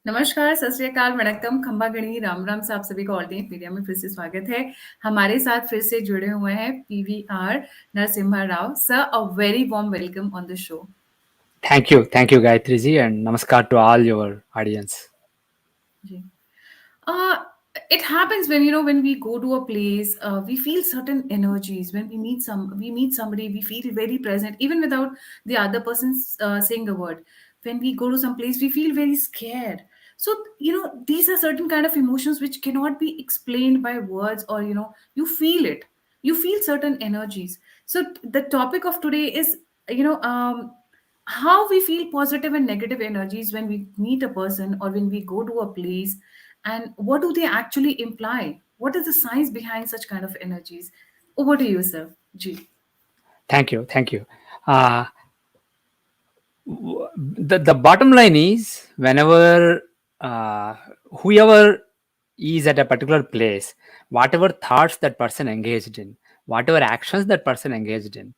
नमस्कार, सत श्री अकाल, वणक्कम, खंबा गणी, राम राम साहब सभी को ऑल मीडिया में फिर से स्वागत है। हमारे साथ फिर से जुड़े हुए हैं PVR Narasimha Rao sir. A very warm welcome on the show. Thank you, Gayatri ji, and namaskar to all your audience. जी। Uh, it happens when when we go to a place, we feel certain energies. When we meet somebody, we feel very present, even without the other person saying a word. When we go to some place, we feel very scared. So these are certain kind of emotions which cannot be explained by words, or you feel it. You feel certain energies. So the topic of today is you know um, how we feel positive and negative energies when we meet a person or when we go to a place, and what do they actually imply? What is the science behind such kind of energies? Over to you, sir. Ji. Thank you. Uh, the bottom line is whenever whoever is at a particular place, whatever thoughts that person engaged in, whatever actions that person engaged in,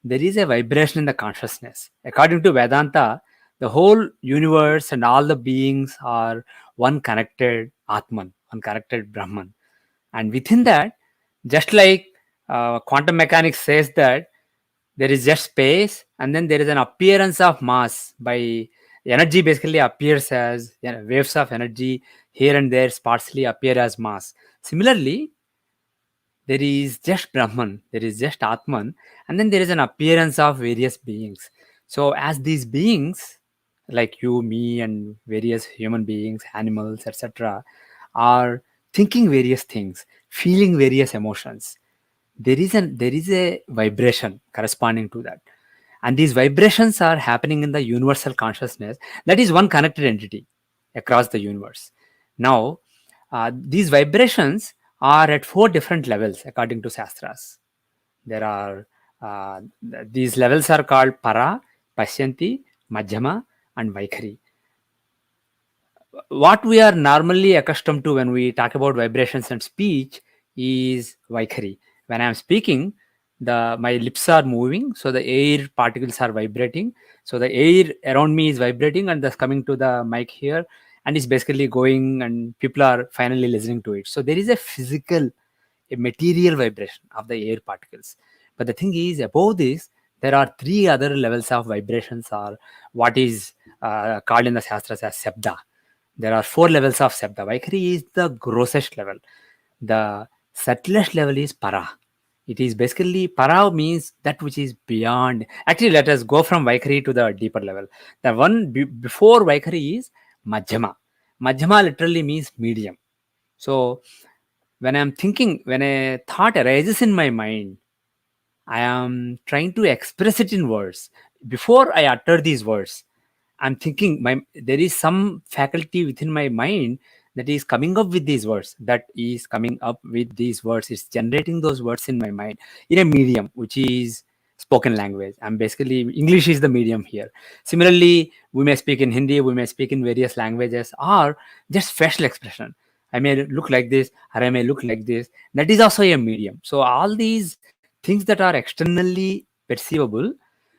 there is a vibration in the consciousness. According to Vedanta, the whole universe and all the beings are one connected Atman, one connected Brahman. And within that, just like quantum mechanics says that there is just space and then there is an appearance of mass by energy basically appears as waves of energy here and there sparsely appear as mass. Similarly, there is just Brahman, there is just Atman, and then there is an appearance of various beings. So, as these beings, like you, me, and various human beings, animals, etc., are thinking various things, feeling various emotions, there is a vibration corresponding to that, and these vibrations are happening in the universal consciousness that is one connected entity across the universe. Now, these vibrations are at four different levels according to Shastras. There are these levels are called Para, Pashyanti, Madhyama, and Vaikhari. What we are normally accustomed to when we talk about vibrations and speech is Vaikhari. When I am speaking, my lips are moving, so the air particles are vibrating. So the air around me is vibrating, and that's coming to the mic here, and it's basically going, and people are finally listening to it. So there is a physical, a material vibration of the air particles. But the thing is, above this, there are three other levels of vibrations, or what is called in the Shastras as Sabda. There are four levels of Sabda. Vaikhari is the grossest level. The subtlest level is Para. It is basically, Para means that which is beyond. Actually, let us go from Vaikhari to the deeper level. The one before Vaikhari is Madhyama. Madhyama literally means medium. So, when I'm thinking, when a thought arises in my mind, I am trying to express it in words. Before I utter these words, I'm thinking there is some faculty within my mind that is coming up with these words. That is coming up with these words. It's generating those words in my mind in a medium which is spoken language. I'm basically English is the medium here. Similarly, we may speak in Hindi, we may speak in various languages, or just facial expression. I may look like this, or I may look like this. That is also a medium. So all these things that are externally perceivable,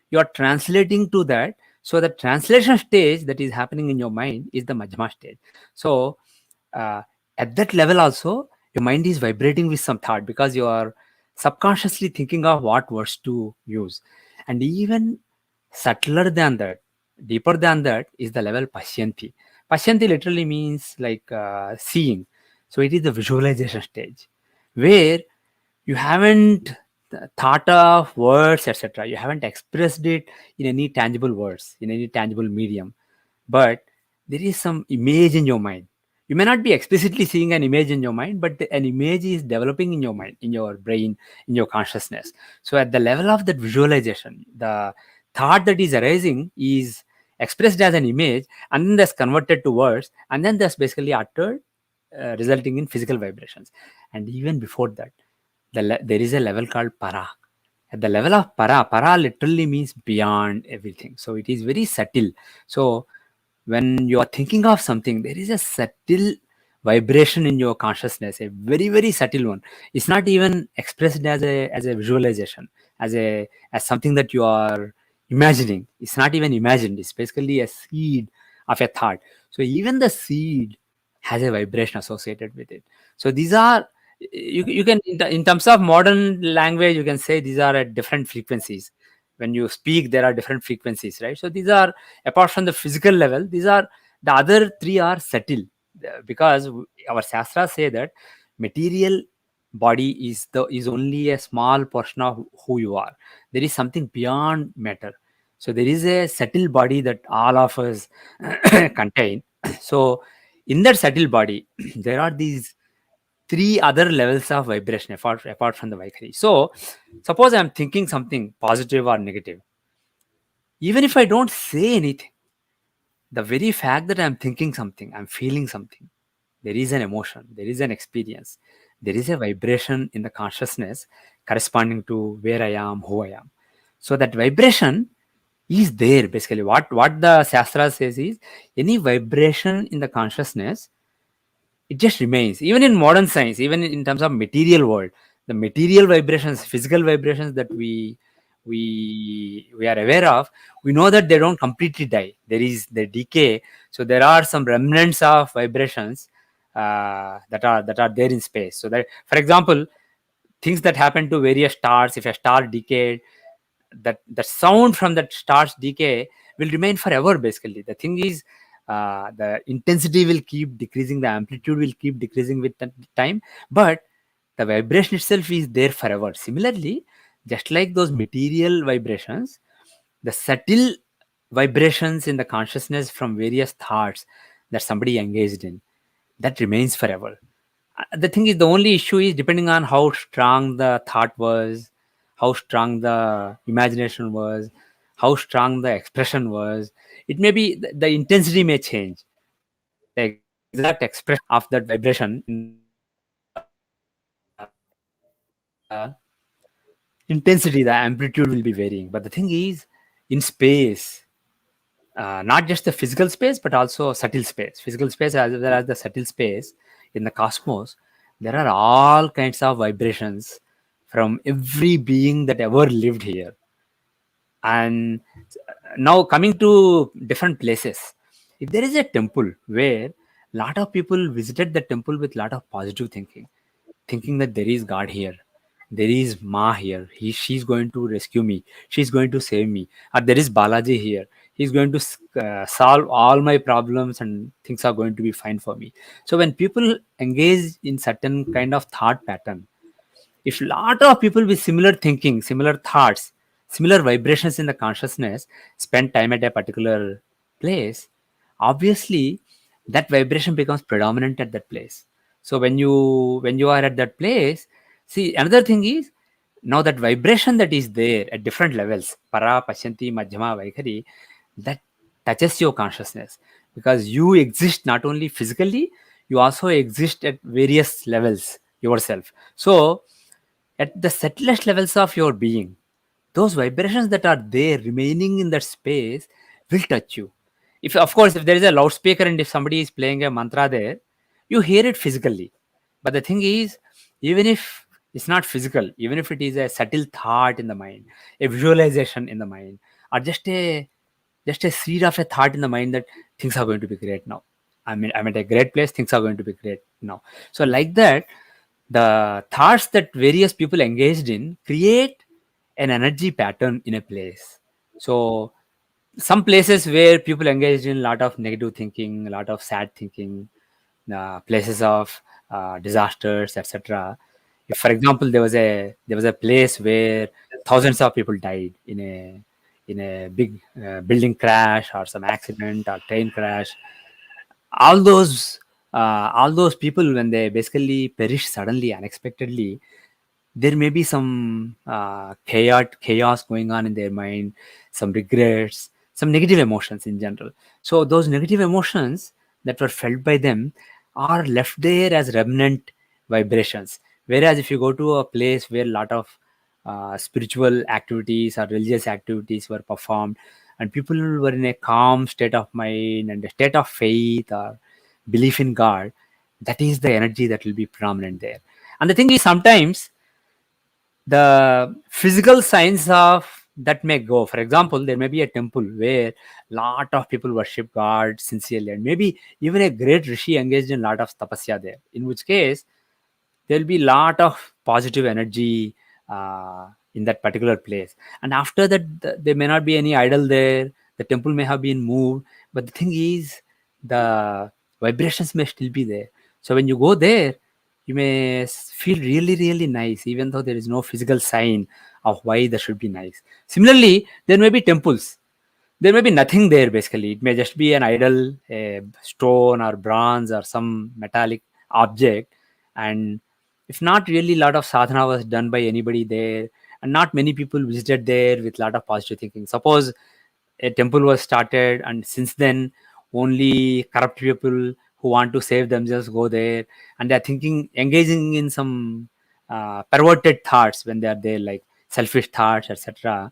you are translating to that. So the translation stage that is happening in your mind is the Majma stage. So uh, at that level also, your mind is vibrating with some thought because you are subconsciously thinking of what words to use. And even subtler than that, deeper than that is the level Pashyanti. Pashyanti literally means like seeing. So it is the visualization stage where you haven't thought of words, etc. You haven't expressed it in any tangible words, in any tangible medium, but there is some image in your mind. You may not be explicitly seeing an image in your mind, but an image is developing in your mind, in your brain, in your consciousness. So at the level of that visualization, the thought that is arising is expressed as an image, and then that's converted to words, and then that's basically uttered, resulting in physical vibrations. And even before that, there is a level called Para. At the level of Para literally means beyond everything. So it is very subtle. So when you are thinking of something, there is a subtle vibration in your consciousness, a very, very subtle one. It's not even expressed as a visualization, as something that you are imagining. It's not even imagined. It's basically a seed of a thought. So even the seed has a vibration associated with it. So these are, you can in terms of modern language, you can say these are at different frequencies. When you speak, there are different frequencies, right? So these are, apart from the physical level, these are, the other three are subtle, because our shastras say that material body is only a small portion of who you are. There is something beyond matter. So there is a subtle body that all of us contain. So in that subtle body, there are these three other levels of vibration apart from the Vaikari. So suppose I'm thinking something positive or negative, even if I don't say anything, the very fact that I'm thinking something, I'm feeling something, there is an emotion, there is an experience, there is a vibration in the consciousness corresponding to where I am, who I am. So that vibration is there. Basically, what the Shastra says is, any vibration in the consciousness, it just remains. Even in modern science, even in terms of material world, the material vibrations, physical vibrations that we are aware of, we know that they don't completely die. There is the decay. So there are some remnants of vibrations that are there in space. So that, for example, things that happen to various stars, if a star decayed, that the sound from that star's decay will remain forever. Basically, the thing is, the intensity will keep decreasing, the amplitude will keep decreasing with time, but the vibration itself is there forever. Similarly, just like those material vibrations, the subtle vibrations in the consciousness from various thoughts that somebody engaged in, that remains forever. The thing is, the only issue is depending on how strong the thought was, how strong the imagination was, how strong the expression was. It may be the intensity may change, but the exact expression of that vibration in the intensity, the amplitude will be varying. But the thing is, in space, not just the physical space, but also subtle space, physical space as well as the subtle space in the cosmos, there are all kinds of vibrations from every being that ever lived here. And now coming to different places, if there is a temple where lot of people visited the temple with lot of positive thinking, thinking that there is God here, there is Ma here, she's going to rescue me, she's going to save me, or there is Balaji here, he's going to solve all my problems and things are going to be fine for me. So when people engage in certain kind of thought pattern, if lot of people with similar thinking, similar thoughts, similar vibrations in the consciousness spend time at a particular place, obviously that vibration becomes predominant at that place. So when you are at that place, see, another thing is, now that vibration that is there at different levels, para, pasyanti, madhyama, vaikhari, that touches your consciousness, because you exist not only physically, you also exist at various levels yourself. So at the subtlest levels of your being, those vibrations that are there remaining in that space will touch you. If, of course, if there is a loudspeaker and if somebody is playing a mantra there, you hear it physically. But the thing is, even if it's not physical, even if it is a subtle thought in the mind, a visualization in the mind, or just a seed of a thought in the mind that things are going to be great now. I'm at a great place, things are going to be great now. So like that, the thoughts that various people engaged in create an energy pattern in a place. So some places where people engaged in a lot of negative thinking, a lot of sad thinking, places of disasters, etc. If, for example, there was a place where thousands of people died in a big building crash or some accident or train crash, all those people, when they basically perish suddenly, unexpectedly, there may be some chaos going on in their mind, some regrets, some negative emotions in general. So those negative emotions that were felt by them are left there as remnant vibrations. Whereas if you go to a place where a lot of spiritual activities or religious activities were performed, and people were in a calm state of mind and a state of faith or belief in God, that is the energy that will be prominent there. And the thing is, sometimes the physical signs of that may go. For example, there may be a temple where lot of people worship God sincerely, and maybe even a great rishi engaged in lot of tapasya there. In which case, there will be lot of positive energy in that particular place. And after that, there may not be any idol there. The temple may have been moved, but the thing is, the vibrations may still be there. So when you go there, you may feel really, really nice, even though there is no physical sign of why that should be nice. Similarly, there may be temples, there may be nothing there basically. It may just be an idol, a stone or bronze or some metallic object. And if not really a lot of sadhana was done by anybody there, and not many people visited there with a lot of positive thinking. Suppose a temple was started, and since then only corrupt people who want to save themselves go there, and they're thinking, engaging in some perverted thoughts when they are there, like selfish thoughts, etc.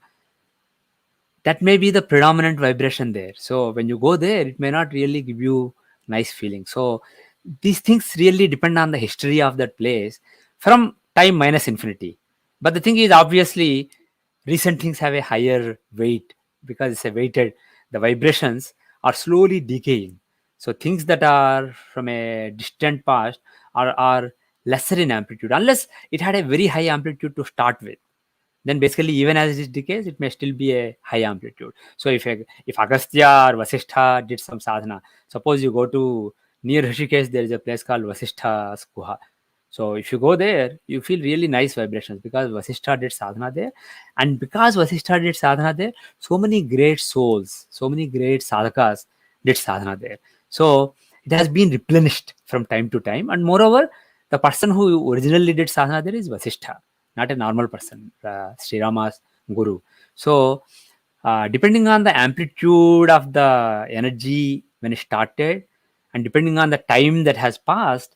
That may be the predominant vibration there. So when you go there, it may not really give you nice feeling. So these things really depend on the history of that place from time minus infinity. But the thing is, obviously, recent things have a higher weight because it's a weighted. The vibrations are slowly decaying. So things that are from a distant past are lesser in amplitude, unless it had a very high amplitude to start with. Then basically, even as it decays, it may still be a high amplitude. So if Agastya or Vasishtha did some sadhana, suppose you go to near Rishikesh, there is a place called Vasishtha's Guha. So if you go there, you feel really nice vibrations because Vasishtha did sadhana there, and because Vasishtha did sadhana there, so many great souls, so many great sadhakas did sadhana there. So it has been replenished from time to time, and moreover, the person who originally did sadhana there is Vasishtha, not a normal person, Sri Rama's guru. So, depending on the amplitude of the energy when it started, and depending on the time that has passed,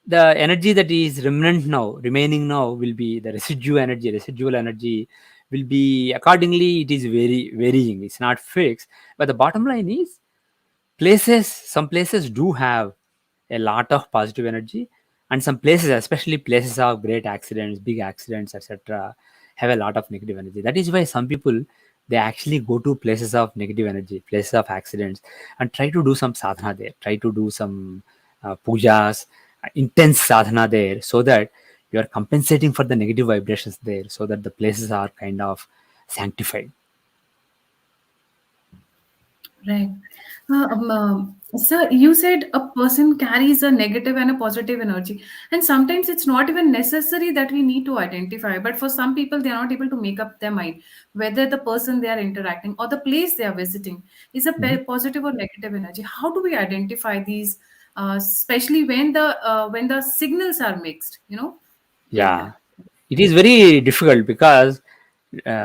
the energy that is remnant now, remaining now, will be the residual energy will be accordingly. It is varying. It's not fixed. But the bottom line is, some places do have a lot of positive energy, and some places, especially places of great accidents, big accidents, etc., have a lot of negative energy. That is why some people, they actually go to places of negative energy, places of accidents, and try to do some sadhana there, try to do some pujas, intense sadhana there, so that you are compensating for the negative vibrations there, so that the places are kind of sanctified. Right. Sir, you said a person carries a negative and a positive energy, and sometimes it's not even necessary that we need to identify. But for some people, they are not able to make up their mind whether the person they are interacting or the place they are visiting is a Mhm. positive or negative energy. How do we identify these, especially when the signals are mixed? You know? Yeah. Yeah, it is very difficult because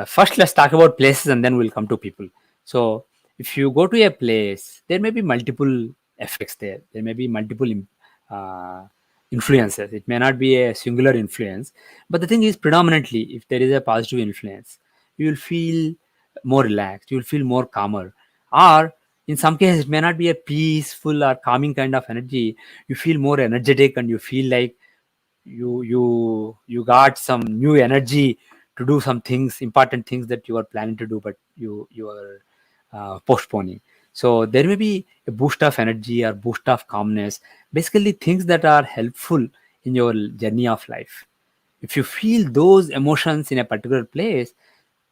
first let's talk about places and then we'll come to people. So if you go to a place, there may be multiple effects there. There may be multiple uh, influences. It may not be a singular influence, but the thing is, predominantly, if there is a positive influence, you will feel more relaxed. You will feel more calmer. Or in some cases, it may not be a peaceful or calming kind of energy. You feel more energetic and you feel like you got some new energy to do some things, important things that you are planning to do, but you are postponing. So there may be a boost of energy or boost of calmness, basically things that are helpful in your journey of life. If you feel those emotions in a particular place,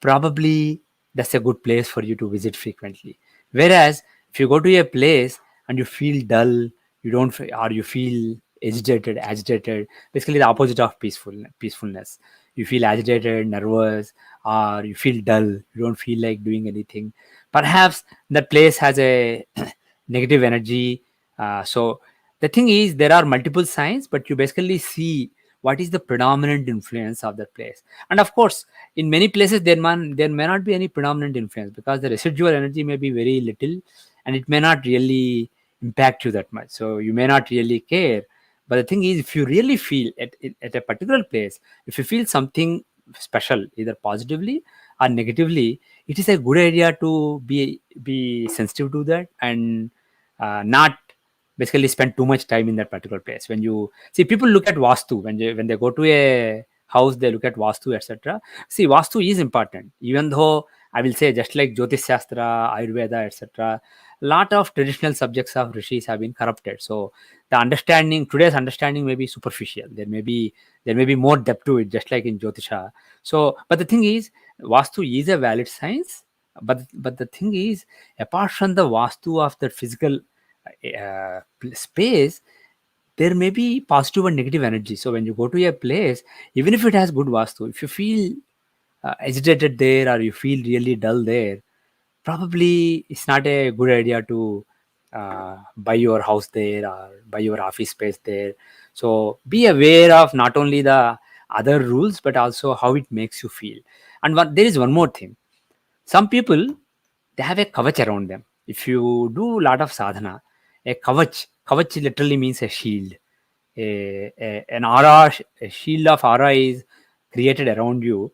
probably that's a good place for you to visit frequently. Whereas if you go to a place and you feel dull, you don't or you feel agitated, basically the opposite of peacefulness. You feel agitated, nervous, or you feel dull, you don't feel like doing anything. Perhaps that place has a negative energy. So the thing is, there are multiple signs, but you basically see what is the predominant influence of that place. And of course, in many places there may not be any predominant influence because the residual energy may be very little, and it may not really impact you that much, so you may not really care. But the thing is, if you really feel at a particular place, if you feel something special, either positively or negatively, it is a good idea to be sensitive to that, and not basically spend too much time in that particular place. When you see, people look at vastu when they go to a house they look at vastu, etc. See, vastu is important, even though I will say, just like jyotish shastra, ayurveda, etc., lot of traditional subjects of rishis have been corrupted. So the understanding, today's understanding, may be superficial. There may be more depth to it, just like in jyotisha. So, but the thing is, vastu is a valid science. But the thing is, apart from the vastu of the physical space, there may be positive and negative energy. So when you go to a place, even if it has good vastu, if you feel agitated there, or you feel really dull there, probably it's not a good idea to buy your house there or buy your office space there. So be aware of not only the other rules, but also how it makes you feel. And there is one more thing. Some people, they have a kavach around them. If you do a lot of sadhana, a kavach literally means a shield. An aura, a shield of aura is created around you.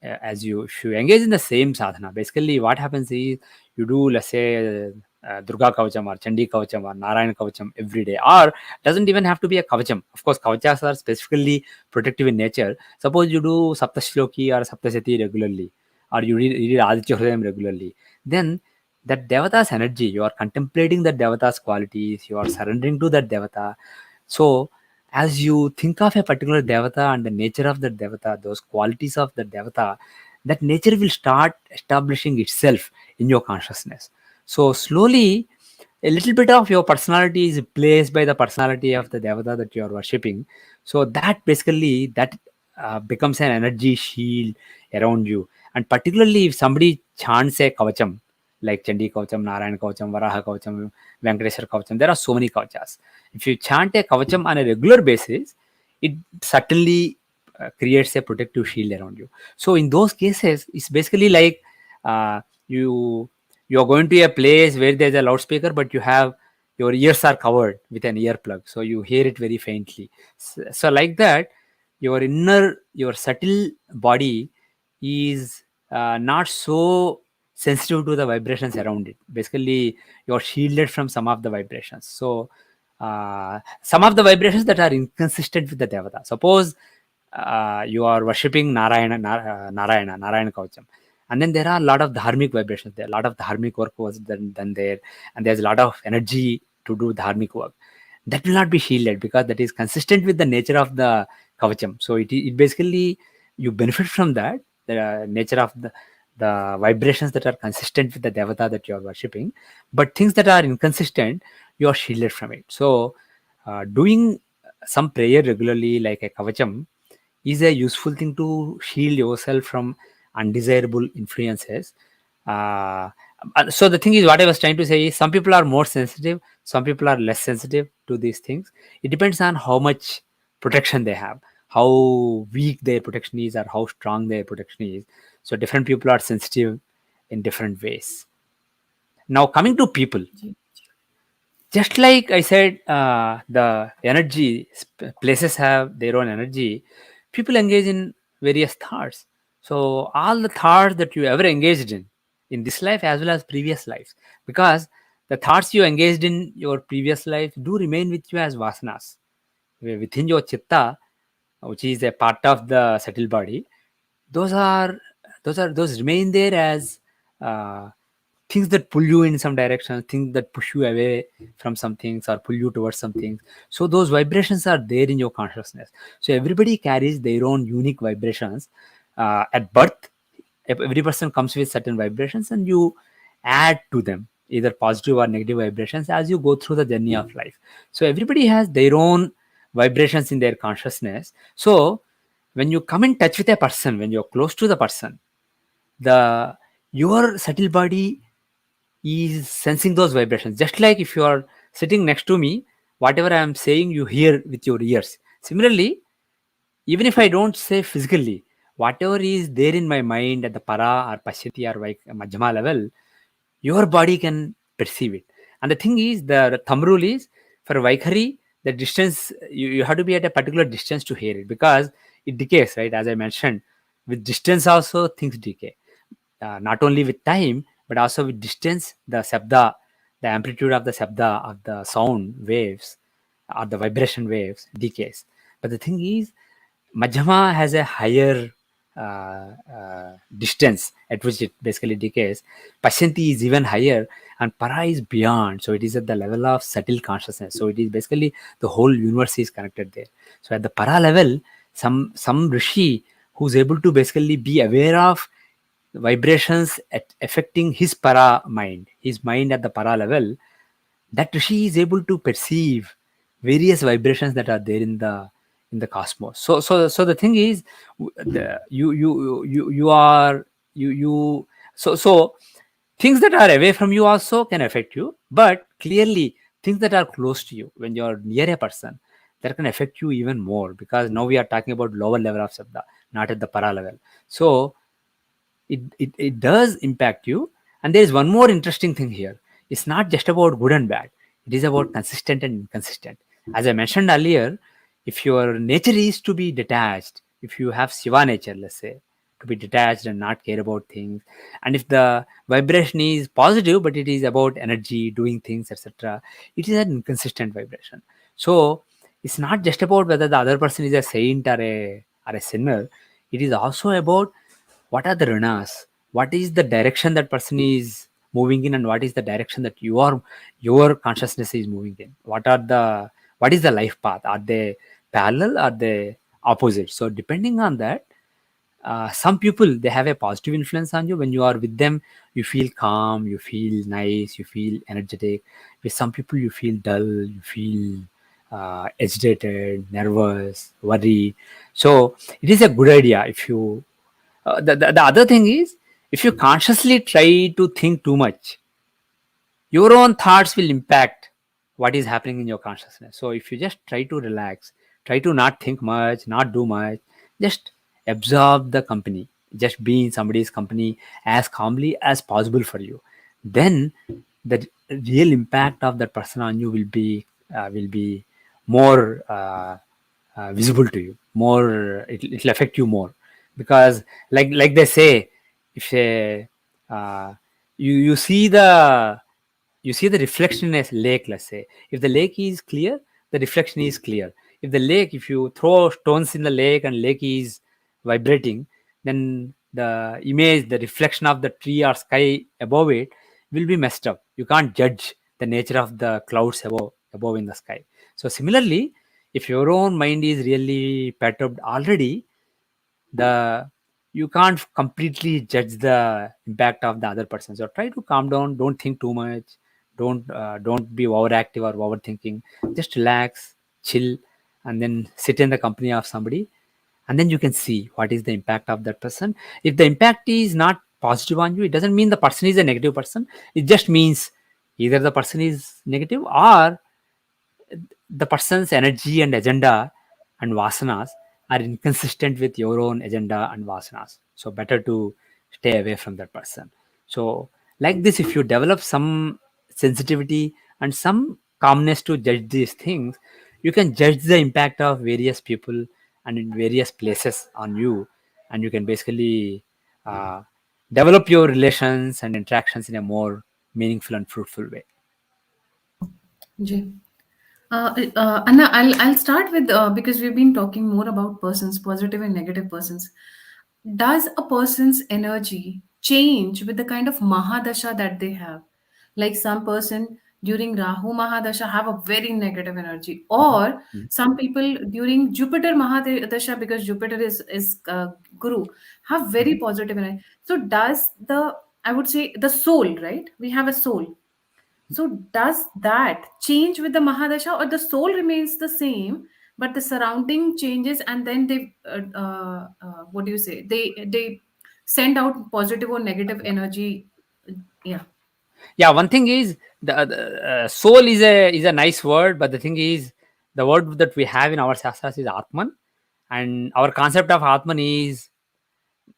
As you, if you engage in the same sadhana, basically what happens is, you do, let's say, Durga Kavacham or Chandi Kavacham or Narayana Kavacham every day, or doesn't even have to be a Kavacham. Of course, Kavachas are specifically protective in nature. Suppose you do Saptashloki or Saptasati regularly, or you read Aditya Hridayam regularly, then that Devata's energy, you are contemplating that Devata's qualities, you are surrendering to that Devata. So, as you think of a particular Devata and the nature of that Devata, those qualities of the Devata, that nature will start establishing itself in your consciousness. So, slowly, a little bit of your personality is placed by the personality of the Devata that you are worshipping. So, that basically, that becomes an energy shield around you. And particularly if somebody chants a kavacham, like Chandi Kavacham, Narayana Kavacham, Varaha Kavacham, Venkateshwar Kavacham, there are so many kavachas. If you chant a kavacham on a regular basis, it certainly creates a protective shield around you. So in those cases, it's basically like uh, you you are going to a place where there's a loudspeaker, but you have, your ears are covered with an earplug, so you hear it very faintly. So like that, your subtle body is not so sensitive to the vibrations around it. Basically, you're shielded from some of the vibrations. So some of the vibrations that are inconsistent with the devata. Suppose you are worshipping Narayana Kavacham, and then there are a lot of dharmic vibrations there. A lot of dharmic work was done there, and there's a lot of energy to do dharmic work. That will not be shielded, because that is consistent with the nature of the kavacham. So it basically, you benefit from that, the nature of the vibrations that are consistent with the devata that you are worshipping. But things that are inconsistent, you are shielded from it. So doing some prayer regularly, like a kavacham, is a useful thing to shield yourself from undesirable influences. Uh, so the thing is, what I was trying to say is, some people are more sensitive, some people are less sensitive to these things. It depends on how much protection they have, how weak their protection is, or how strong their protection is. So different people are sensitive in different ways. Now coming to people, जी, just like I said, the energy, places have their own energy. People engage in various thoughts. So all the thoughts that you ever engaged in this life as well as previous lives, because the thoughts you engaged in your previous life do remain with you as vasanas within your chitta, which is a part of the subtle body. Those are those remain there as uh, things that pull you in some direction, things that push you away from some things or pull you towards some things. So those vibrations are there in your consciousness. So everybody carries their own unique vibrations at birth. Every person comes with certain vibrations, and you add to them either positive or negative vibrations as you go through the journey of life. So everybody has their own vibrations in their consciousness. So when you come in touch with a person, when you're close to the person, the your subtle body is sensing those vibrations. Just like if you are sitting next to me, whatever I am saying, you hear with your ears. Similarly, even if I don't say physically, whatever is there in my mind at the para or pashyati or majjama level, your body can perceive it. And the thing is, the thumb rule is, for Vaikhari, the distance, you have to be at a particular distance to hear it, because it decays, right? As I mentioned, with distance also things decay. Not only with time, but also with distance, the sabda, the amplitude of the sabda, of the sound waves or the vibration waves decays. But the thing is, Madhyama has a higher distance at which it basically decays. Pashyanti is even higher, and Para is beyond. So it is at the level of subtle consciousness. So it is basically the whole universe is connected there. So at the Para level, some rishi who's able to basically be aware of vibrations affecting his para mind, his mind at the para level, that rishi is able to perceive various vibrations that are there in the cosmos. So the thing is, you are you so things that are away from you also can affect you, but clearly things that are close to you when you're near a person, that can affect you even more, because now we are talking about lower level of sabda, not at the para level. So it does impact you. And there is one more interesting thing here. It's not just about good and bad, it is about consistent and inconsistent. As I mentioned earlier, if your nature is to be detached, if you have Shiva nature, let's say, to be detached and not care about things, and if the vibration is positive but it is about energy, doing things, etc., it is an inconsistent vibration. So it's not just about whether the other person is a saint or a sinner. It is also about what are the runas, what is the direction that person is moving in, and what is the direction that your consciousness is moving in. What is the life path? Are they parallel, are they opposite? So depending on that, some people, they have a positive influence on you. When you are with them, you feel calm, you feel nice, you feel energetic. With some people you feel dull, you feel agitated, nervous, worried. So it is a good idea if you the other thing is, if you consciously try to think too much, your own thoughts will impact what is happening in your consciousness. So if you just try to relax, try to not think much, not do much, just absorb the company, just be in somebody's company as calmly as possible for you, then the real impact of that person on you will be more visible to you, more, it'll affect you more. Because like they say, if you see the reflection in a lake. Let's say if the lake is clear, the reflection is clear. If you throw stones in the lake and lake is vibrating, then the reflection of the tree or sky above it will be messed up. You can't judge the nature of the clouds above in the sky. So similarly, if your own mind is really perturbed already, the you can't completely judge the impact of the other person. So try to calm down, don't think too much, don't be overactive or overthinking. Just relax, chill, and then sit in the company of somebody, and then you can see what is the impact of that person. If the impact is not positive on you, it doesn't mean the person is a negative person. It just means either the person is negative, or the person's energy and agenda and vasanas are inconsistent with your own agenda and vasanas. So better to stay away from that person. So like this, if you develop some sensitivity and some calmness to judge these things, you can judge the impact of various people and in various places on you, and you can basically uh, develop your relations and interactions in a more meaningful and fruitful way. Ji. Anna, I'll start with because we've been talking more about persons, positive and negative persons. Does a person's energy change with the kind of mahadasha that they have? Like some person during Rahu Mahadasha have a very negative energy, or Mm. some people during Jupiter Mahadasha, because Jupiter is Guru, have very positive energy. So does the, I would say, the soul, right? We have a soul, so does that change with the Mahadasha, or the soul remains the same, but the surrounding changes, and then they, what do you say? They send out positive or negative energy. Yeah. Yeah, one thing is the soul is a nice word, but the thing is, the word that we have in our shastras is atman, and our concept of atman is,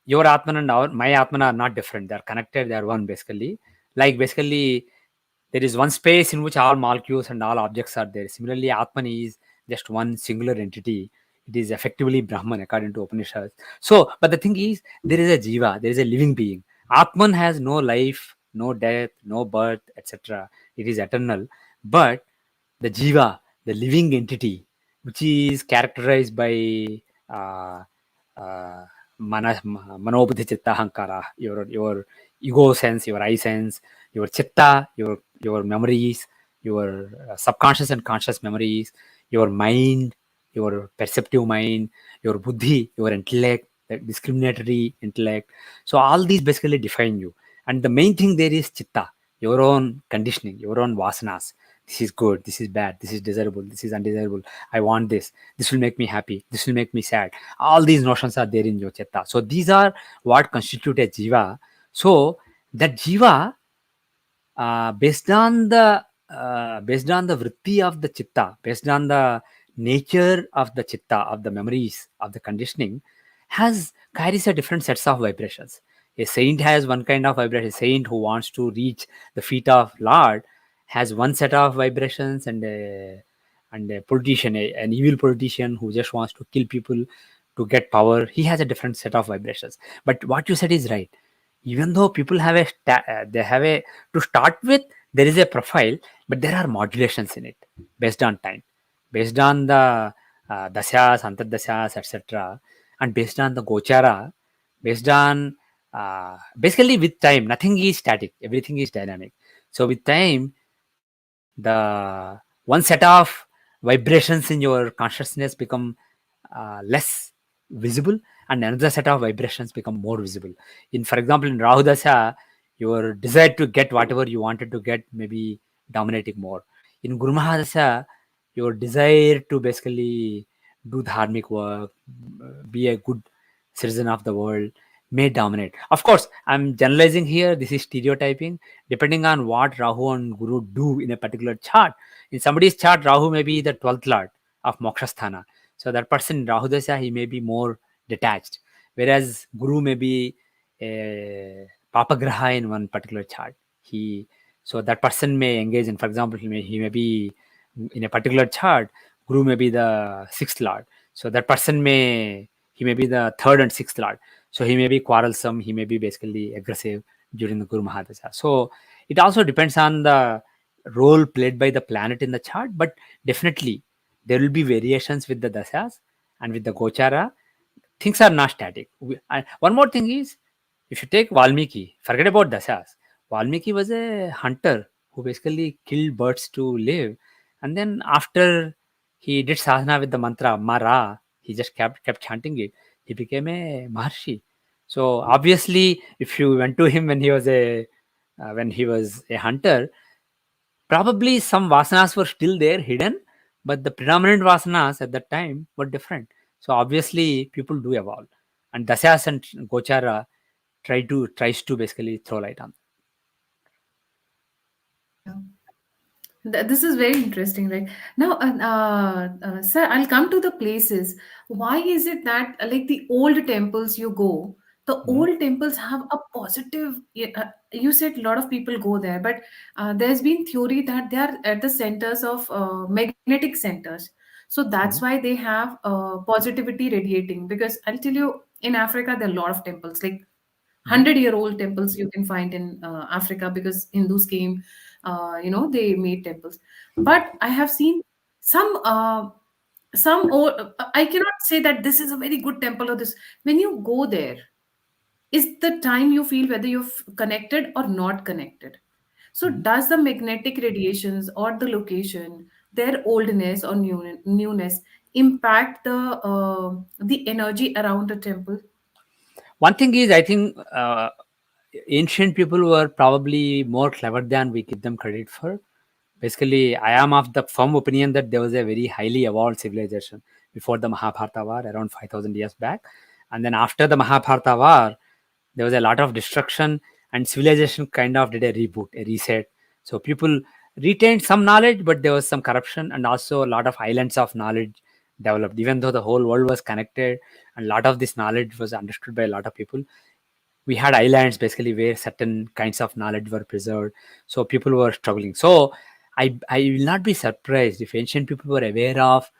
your atman and my atman are not different, they are connected, they are one basically. Like basically, there is one space in which all molecules and all objects are there. Similarly, atman is just one singular entity. It is effectively brahman according to upanishads. So but the thing is, there is a jiva, there is a living being. Atman has no life, no death, no birth, etc. It is eternal. But the jiva, the living entity, which is characterized by uh, uh, manobuddhi chitta hankara, your ego sense, your I sense, your chitta, your memories, your subconscious and conscious memories, your mind, your perceptive mind, your buddhi, your intellect, the discriminatory intellect. So all these basically define you. And the main thing there is chitta, your own conditioning, your own vasanas. This is good, this is bad, this is desirable, this is undesirable. I want this will make me happy, this will make me sad. All these notions are there in your chitta. So these are what constitute a jiva. So that jiva, based on the vritti of the chitta, based on the nature of the chitta, of the memories, of the conditioning, has carries a different sets of vibrations. A saint has one kind of vibration. A saint who wants to reach the feet of Lord has one set of vibrations, and a politician, an evil politician who just wants to kill people to get power, he has a different set of vibrations. But what you said is right. Even though people have they have a, to start with, there is a profile, but there are modulations in it based on time, based on the dasyas, antardasyas, etc., and based on the gochara, based on basically with time, nothing is static, everything is dynamic. So with time, the one set of vibrations in your consciousness become less visible, and another set of vibrations become more visible. In, for example, in Rahu Dasha, your desire to get whatever you wanted to get may be dominating more. In Guru Mahadasha, your desire to basically do dharmic work, be a good citizen of the world, may dominate. Of course, I'm generalizing here. This is stereotyping. Depending on what Rahu and Guru do in a particular chart. In somebody's chart, Rahu may be the 12th lord of Moksha Sthana. So that person in Rahu Dasha, he may be more detached. Whereas Guru may be a Papa Graha in one particular chart. He So that person may engage in, for example, he may be in a particular chart. Guru may be the 6th lord. So that person he may be the 3rd and 6th lord. So he may be quarrelsome, he may be basically aggressive during the Guru Mahadasha. So it also depends on the role played by the planet in the chart, but definitely there will be variations with the dasas and with the gochara. Things are not static. And one more thing is, if you take Valmiki, forget about dasas. Valmiki was a hunter who basically killed birds to live, and then after he did sadhana with the mantra Mara, he just kept chanting it. He became a Maharshi. So obviously, if you went to him when he was a hunter, probably some vasanas were still there hidden, but the predominant vasanas at that time were different. So obviously, people do evolve, and Dasyas and Gochara tries to basically throw light on. Yeah. This is very interesting, right? Now, sir, I'll come to the places. Why is it that, like the old temples you go, the Mhm. old temples have a positive? You said a lot of people go there, but there's been theory that they are at the centers of magnetic centers. So that's Mhm. why they have positivity radiating. Because I'll tell you, in Africa, there are a lot of temples, like Mhm. 100-year-old temples you can find in Africa, because Hindus came, they made temples. But I have seen some old, I cannot say that this is a very good temple or this. When you go there, is the time you feel whether you're connected or not connected. So Mhm. does the magnetic radiations or the location, their oldness or newness, impact the energy around the temple? One thing is, I think ancient people were probably more clever than we give them credit for. Basically, I am of the firm opinion that there was a very highly evolved civilization before the Mahabharata war, around 5,000 years back. And then after the Mahabharata war, there was a lot of destruction, and civilization kind of did a reboot, a reset. So people retained some knowledge, but there was some corruption, and also a lot of islands of knowledge developed. Even though the whole world was connected and a lot of this knowledge was understood by a lot of people, we had islands basically where certain kinds of knowledge were preserved. So people were struggling. So I will not be surprised if ancient people were aware of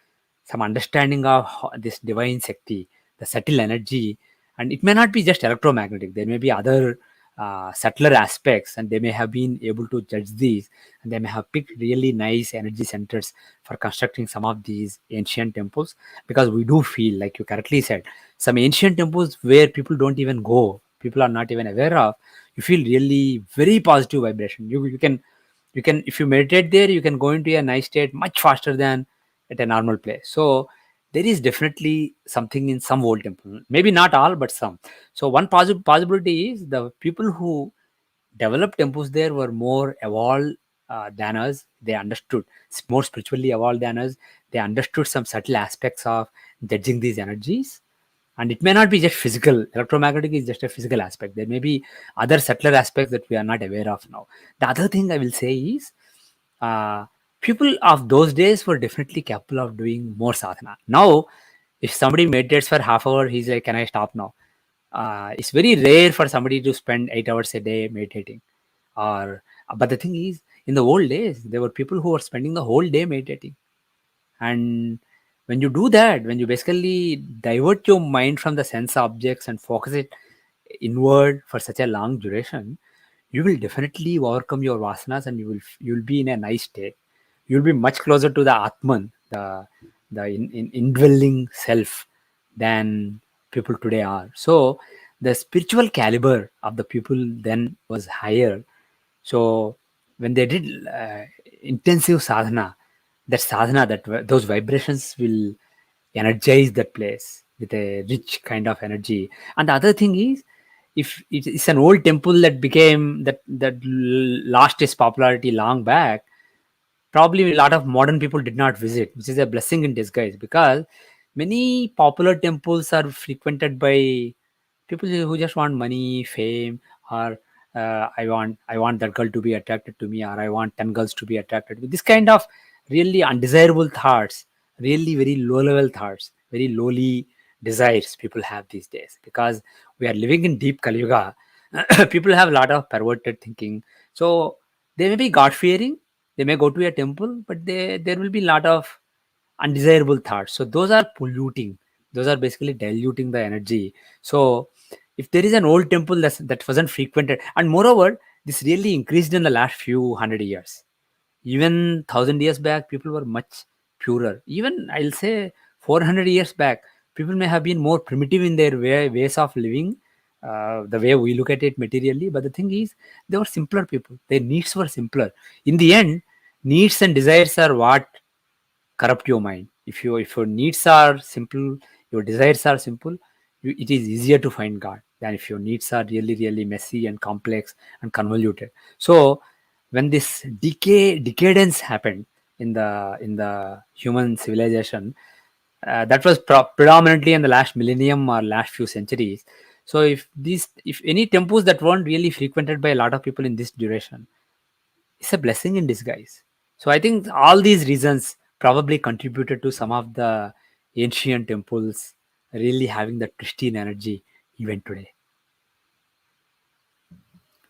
some understanding of this divine Shakti, the subtle energy. And it may not be just electromagnetic, there may be other subtler aspects, and they may have been able to judge these, and they may have picked really nice energy centers for constructing some of these ancient temples. Because we do feel, like you correctly said, some ancient temples where people don't even go, people are not even aware of, you feel really very positive vibration. You can, if you meditate there, you can go into a nice state much faster than at a normal place. So there is definitely something in some old temple, maybe not all, but some. So one possibility is the people who developed temples there were more evolved than us. They understood, more spiritually evolved than us. They understood some subtle aspects of judging these energies. And it may not be just physical. Electromagnetic is just a physical aspect. There may be other subtler aspects that we are not aware of now. The other thing I will say is, uh, people of those days were definitely capable of doing more sadhana. Now, if somebody meditates for half hour, he's like, "Can I stop now?" It's very rare for somebody to spend 8 hours a day meditating. Or, but the thing is, in the old days, there were people who were spending the whole day meditating. And when you do that, when you basically divert your mind from the sense objects and focus it inward for such a long duration, you will definitely overcome your vasanas, and you will be in a nice state. You'll be much closer to the Atman, the indwelling self, than people today are. So the spiritual caliber of the people then was higher. So when they did intensive sadhana, that sadhana, those vibrations will energize that place with a rich kind of energy. And the other thing is, if it's an old temple that became that lost its popularity long back, probably a lot of modern people did not visit, which is a blessing in disguise, because many popular temples are frequented by people who just want money, fame, or I want that girl to be attracted to me, or I want 10 girls to be attracted to me. This kind of really undesirable thoughts, really very low level thoughts, very lowly desires people have these days, because we are living in deep Kali Yuga. People have a lot of perverted thinking. So they may be God fearing, they may go to a temple, but there will be a lot of undesirable thoughts. So those are polluting. Those are basically diluting the energy. So if there is an old temple that wasn't frequented, and moreover, this really increased in the last few hundred years. Even 1,000 years back, people were much purer. Even I'll say 400 years back, people may have been more primitive in their ways of living, the way we look at it materially. But the thing is, they were simpler people. Their needs were simpler. In the end, needs and desires are what corrupt your mind. If your needs are simple, your desires are simple, it is easier to find God than if your needs are really really messy and complex and convoluted. So when this decadence happened in the human civilization, that was predominantly in the last millennium or last few centuries. So if any temples that weren't really frequented by a lot of people in this duration, it's a blessing in disguise. So I think all these reasons probably contributed to some of the ancient temples really having that pristine energy even today.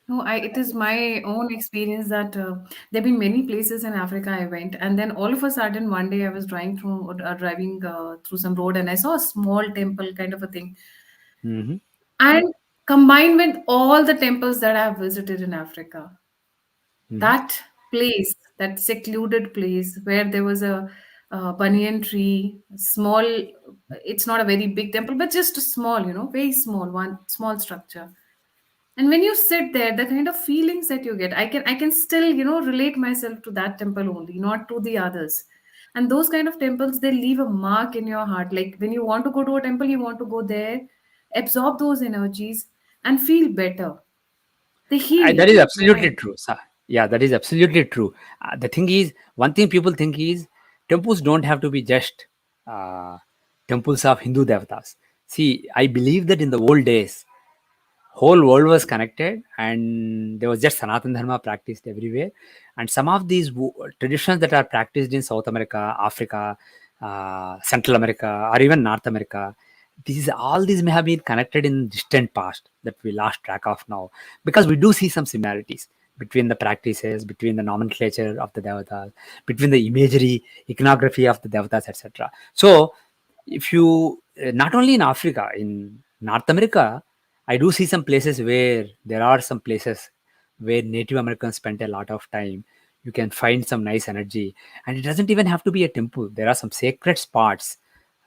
No, it is my own experience that there have been many places in Africa I went, and then all of a sudden one day I was driving through some road, and I saw a small temple kind of a thing. Hmm. And combined with all the temples that I have visited in Africa, Hmm. that place, that secluded place where there was a banyan tree, small, it's not a very big temple, but just a small, very small, one small structure. And when you sit there, the kind of feelings that you get, I can still, relate myself to that temple only, not to the others. And those kind of temples, they leave a mark in your heart. Like when you want to go to a temple, you want to go there, absorb those energies, and feel better. They heal That is your absolutely mind. true, sir. Yeah, that is absolutely true. The thing is, one thing people think is temples don't have to be just uh, temples of Hindu devatas. See, I believe that in the old days, whole world was connected, and there was just Sanatan Dharma practiced everywhere. And some of these traditions that are practiced in South America, Africa, Central America, or even North America, all these may have been connected in distant past that we lost track of now, because we do see some similarities between the practices, between the nomenclature of the devatas, between the imagery, iconography of the devatas, etc. So if you not only in Africa, in North America, I do see some places where there are some places where Native Americans spent a lot of time. You can find some nice energy, and it doesn't even have to be a temple. There are some sacred spots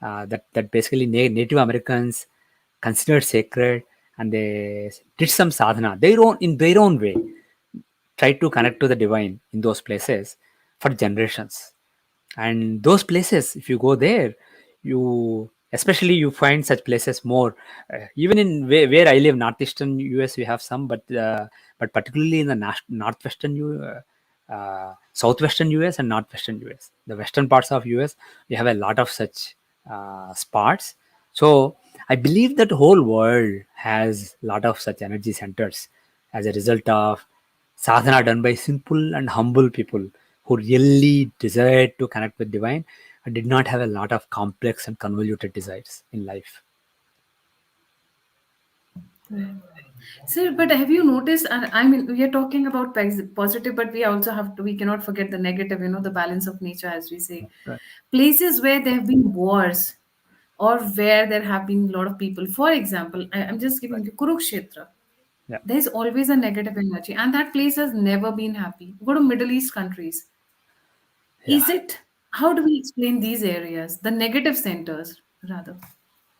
that basically Native Americans considered sacred, and they did some sadhana their own way, tried to connect to the divine in those places for generations. And those places, if you go there, you especially you find such places more, even in where I live, northeastern US, we have some, but particularly in the northwestern southwestern US and northwestern US, the western parts of US, we have a lot of such spots. So I believe that whole world has a lot of such energy centers as a result of sadhana done by simple and humble people who really desired to connect with divine and did not have a lot of complex and convoluted desires in life. Right. So, but have you noticed? And I mean, we are talking about positive, but we also have to. We cannot forget the negative. The balance of nature, as we say. Right. Places where there have been wars, or where there have been a lot of people. For example, I'm just Right. giving you Kurukshetra. Yeah. There's always a negative energy, and that place has never been happy. Go to Middle East countries. Yeah. Is it? How do we explain these areas, the negative centers, rather?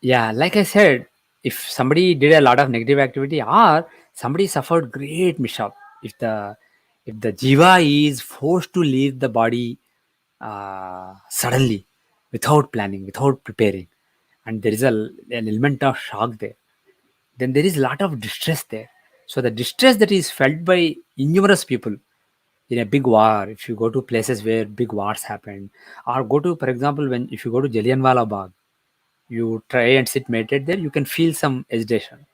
Yeah. Like I said, if somebody did a lot of negative activity or somebody suffered great mishap, if the jiva is forced to leave the body suddenly, without planning, without preparing, and there is an element of shock there, then there is a lot of distress there. So the distress that is felt by innumerous people in a big war, if you go to places where big wars happen, or go to, for example, when if you go to Jallianwala Bagh, you try and sit meditate there, you can feel some agitation.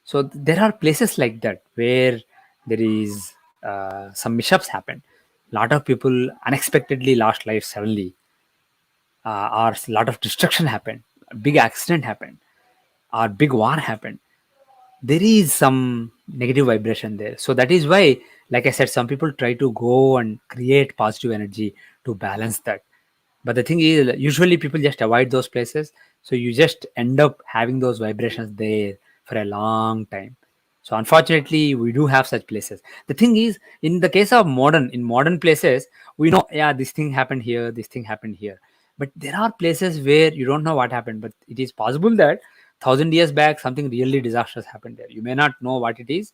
So there are places like that where there is some mishaps happen. A lot of people unexpectedly lost life suddenly, or a lot of destruction happened, a big accident happened, or big war happened. There is some negative vibration there. So that is why, like I said, some people try to go and create positive energy to balance that. But the thing is, usually people just avoid those places. So you just end up having those vibrations there for a long time. So unfortunately, we do have such places. The thing is, in the case of in modern places, we know, yeah, this thing happened here, this thing happened here. But there are places where you don't know what happened, but it is possible that 1,000 years back something really disastrous happened there. You may not know what it is.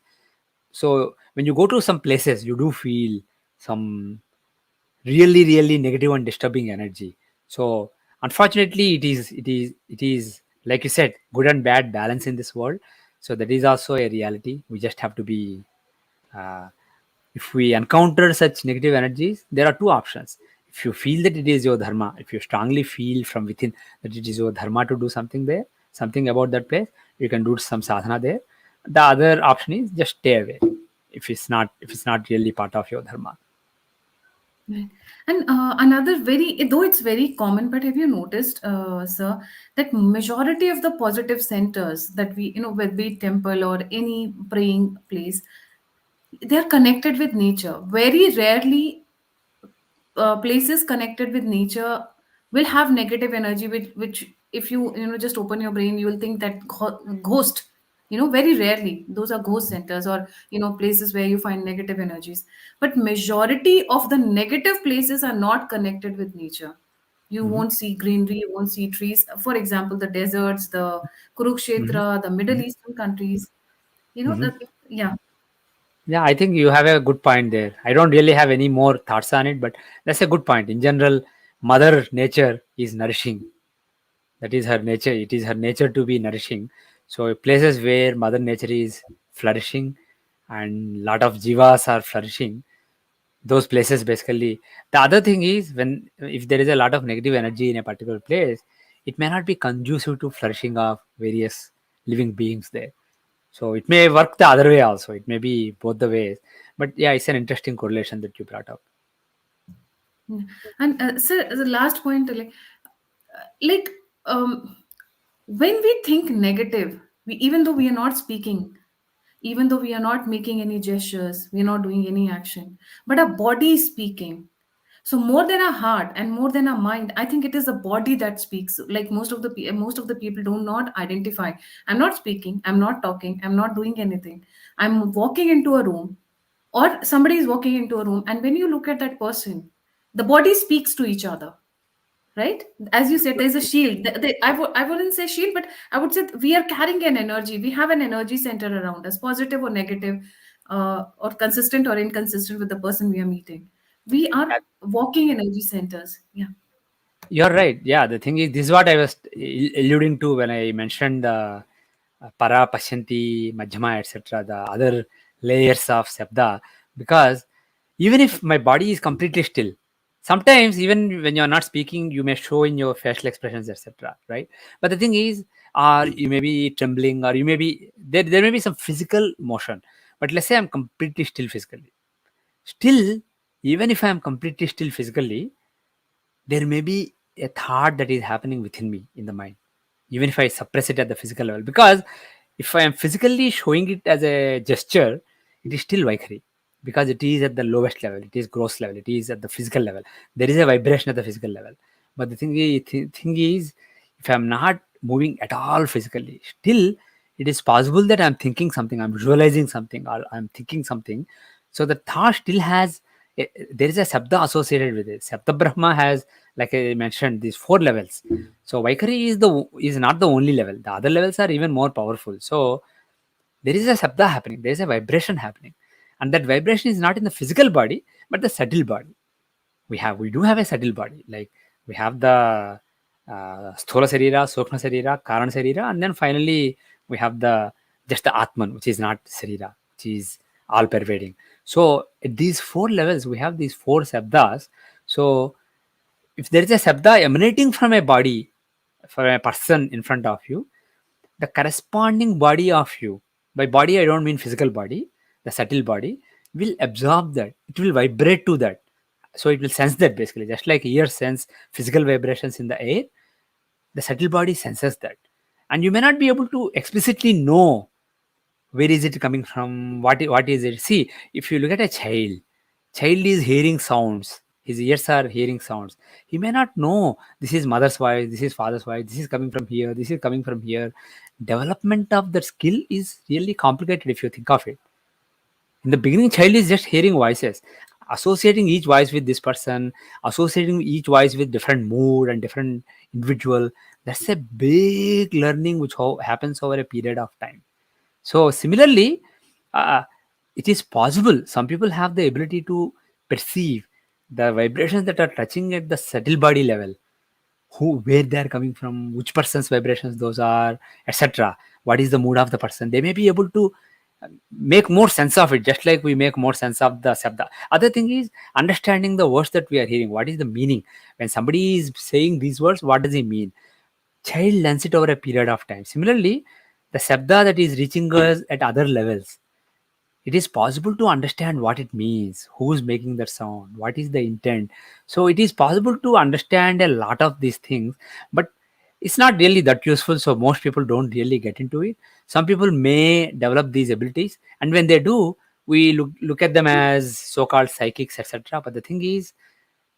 So when you go to some places, you do feel some really negative and disturbing energy. So unfortunately, it is like you said, good and bad balance in this world. So that is also a reality. We just have to be, uh, if we encounter such negative energies, there are two options. If you feel that it is your dharma, if you strongly feel from within that it is your dharma to do something there, something about that place, you can do some sadhana there. The other option is just stay away if it's not really part of your dharma. Right. And another though it's very common, but have you noticed, sir, that majority of the positive centers that whether be it temple or any praying place, they are connected with nature. Very rarely places connected with nature will have negative energy, which if you just open your brain, you will think that ghost. Very rarely those are ghost centers, or places where you find negative energies. But majority of the negative places are not connected with nature. You Mhm. won't see greenery, you won't see trees. For example, the deserts, the Mhm. Kurukshetra, the Middle Eastern countries, Mhm. that. Yeah. Yeah, I think you have a good point there. I don't really have any more thoughts on it, but that's a good point. In general, Mother Nature is nourishing. That is her nature. It is her nature to be nourishing. So places where Mother Nature is flourishing and lot of jivas are flourishing, those places basically. The other thing is, when if there is a lot of negative energy in a particular place, it may not be conducive to flourishing of various living beings there. So it may work the other way also. It may be both the ways. But yeah, it's an interesting correlation that you brought up. Yeah. And sir, the last point, like um, when we think negative, even though we are not speaking, even though we are not making any gestures, we are not doing any action, but our body is speaking. So more than our heart and more than our mind, I think it is the body that speaks. Like most of the people do not identify. I'm not speaking, I'm not talking, I'm not doing anything. I'm walking into a room, or somebody is walking into a room, and when you look at that person, the body speaks to each other, right? As you said, there's a shield. I wouldn't say shield, but I would say we are carrying an energy. We have an energy center around us, positive or negative, or consistent or inconsistent with the person we are meeting. We are walking energy centers. Yeah. You're right. Yeah, the thing is, this is what I was alluding to when I mentioned the para, pashanti, majhama, etc., the other layers of sabda. Because even if my body is completely still, sometimes even when you're not speaking, you may show in your facial expressions, etc., right? But the thing is, or you may be trembling, or you may be there may be some physical motion. But let's say I'm completely still physically. Still, even if I'm completely still physically, there may be a thought that is happening within me in the mind, even if I suppress it at the physical level. Because if I am physically showing it as a gesture, it is still Vaikhari, because it is at the lowest level, it is gross level, it is at the physical level. There is a vibration at the physical level. But the thing is, if I'm not moving at all physically, still it is possible that I'm thinking something, I'm visualizing something, or I'm thinking something. So the thought still has there is a sabda associated with it. Sabda Brahma has, like I mentioned, these four levels. So Vaikhari is not the only level. The other levels are even more powerful. So there is a sabda happening, there is a vibration happening, and that vibration is not in the physical body, but the subtle body. We do have a subtle body, like we have the sthula sarira, sukma sarira, karan sarira, and then finally we have the just the atman, which is not sarira, which is all pervading. So at these four levels we have these four sabdas. So if there is a sabda emanating from a body, from a person in front of you, the corresponding body of you, by body I don't mean physical body, the subtle body will absorb that, it will vibrate to that. So it will sense that, basically just like ears sense physical vibrations in the air, the subtle body senses that. And you may not be able to explicitly know where is it coming from, what is it. See, if you look at a child is hearing sounds, his ears are hearing sounds. He may not know this is mother's voice, this is father's voice, this is coming from here, this is coming from here. Development of that skill is really complicated if you think of it. In the beginning, child is just hearing voices, associating each voice with this person, associating each voice with different mood and different individual. That's a big learning which happens over a period of time. So similarly, uh, it is possible. Some people have the ability to perceive the vibrations that are touching at the subtle body level, who, where they are coming from, which person's vibrations those are, etc. What is the mood of the person? They may be able to make more sense of it, just like we make more sense of the sabda. Other thing is understanding the words that we are hearing. What is the meaning when somebody is saying these words? What does he mean? Child learns it over a period of time. Similarly, the sabda that is reaching us at other levels, it is possible to understand what it means, who's making that sound, what is the intent. So it is possible to understand a lot of these things, but it's not really that useful, so most people don't really get into it. Some people may develop these abilities, and when they do, we look at them as so-called psychics, etc. But the thing is,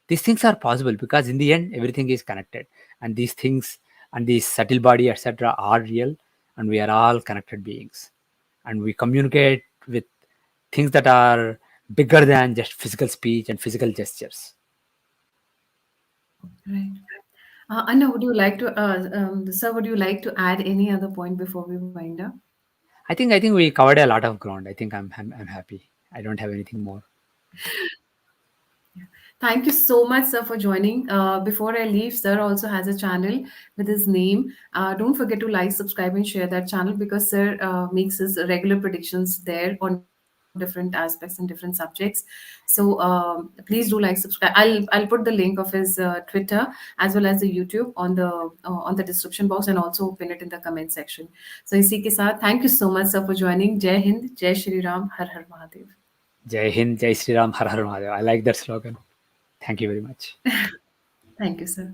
these things are possible because in the end everything is connected, and these things and these subtle body, etc., are real, and we are all connected beings, and we communicate with things that are bigger than just physical speech and physical gestures. Right. Anna, would you like to, sir, would you like to add any other point before we wind up? I think we covered a lot of ground. I think I'm happy. I don't have anything more. Thank you so much, sir, for joining. Before I leave, sir also has a channel with his name. Don't forget to like, subscribe, and share that channel because sir makes his regular predictions there on different aspects and different subjects. So please do like, subscribe. I'll put the link of his Twitter as well as the YouTube on the description box and also pin it in the comment section. So इसी के साथ thank you so much, sir, for joining. Jai Hind, Jai Shri Ram, Har Har Mahadev. Jai Hind, Jai Sri Ram, Har Har Mahadev. I like that slogan. Thank you very much. Thank you, sir.